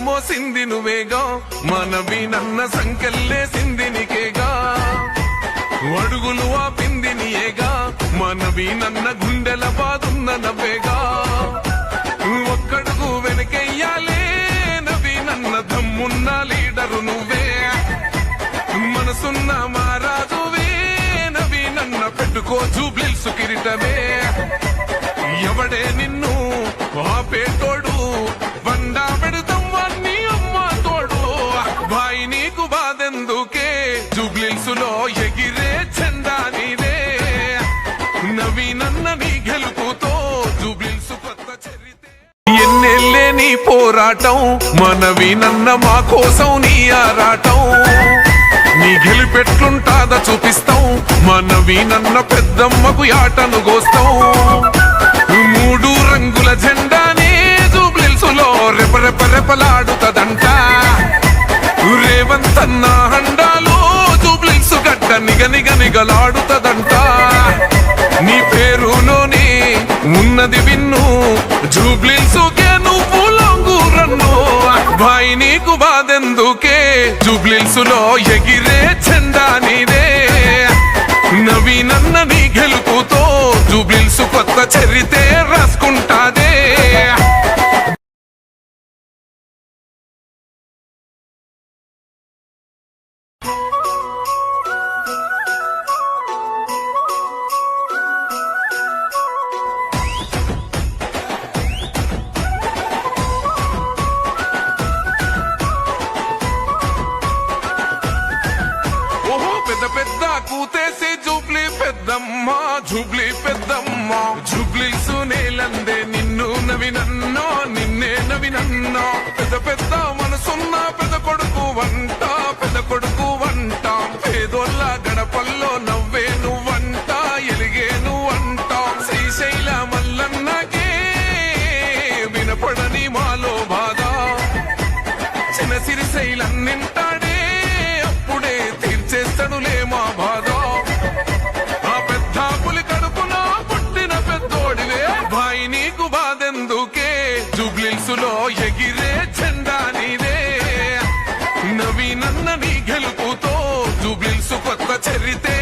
మోసింది నువ్వేగా మనవీనన్న సంకెళ్ళేసింది నీకేగా అడుగులు ఆపింది నీయేగా మనవీనన్న గుండెల బాదున్న నవ్వేగా ఒక్కడుగు వెనకెయ్యాలే నవీనన్న దమ్మున్న లీడరు నువ్వే మనసున్న మారాజువే నవీనన్న పెట్టుకో జూబ్లీహిల్స్ కిరీటమే ఎవడే నిన్ను ఆపేటోడు బండా పెడతాం వాణ్ణి అమ్మ తోడు బాయి నీకు బాధెందుకే జూబ్లీహిల్స్ లో ఎగిరే జెండా నీదే నవీనన్న నీ గెలుపుతో జూబ్లీహిల్స్ కొత్త చరిత్ర ఎన్నెల్లే నీ పోరాటం మనవీనన్న మా కోసం నీ ఆరాటం నీ గెలిపెట్లుంటాదా చూపిస్తాం మనవీనన్న పెద్దమ్మకు యాటను గోస్తాం మూడు రంగుల జెండానే జూబ్లీహిల్స్ లో రెపరెపరెపలాడుతదంట రేవంత్ అన్న హండాలో జూబ్లీహిల్స్ గడ్డ నిగనిగనిగలాడుతదంట నీ పేరులోనే ఉన్నది విన్ను జూబ్లీహిల్స్ కే నువ్వు లొంగురన్ను బాయి నీకు బాధెందుకే జూబ్లీహిల్స్ లో ఎగిరే జెండా నీదే నవీనన్న నీ గెలుపుతో జూబ్లీహిల్స్ కొత్త చరితే రాసుకుంటాదే పెద్ద పెద్ద కూతేసి జూబ్లీ పెద్దమ్మ జూబ్లీ పెద్దమ్మ జూబ్లీహిల్స్ నేలందే నిన్ను నవీనన్నో నిన్నే నవీనన్నో పెద్ద పెద్ద మనసున్న పెద్ద కొడుకు వంట పేదోళ్ళ గడపల్లో నవ్వే నువ్వంట ఎలిగే నువ్వంట శ్రీశైల మల్లన్నకే వినపడని మాలో బాధ చిన్న సిరిశైలన్నింటాడే అప్పుడే తీర్చేస్తాడులే మా బాధ ఆ పెద్ద పులి కడుపున పుట్టిన పెద్దోడివే బాయి నీకు బాధెందుకే జూబ్లీహిల్స్ లో ఎగిరే జెండా నీదే నవీనన్న నీ గెలుపుతో జూబ్లీహిల్స్ కొత్త చరితే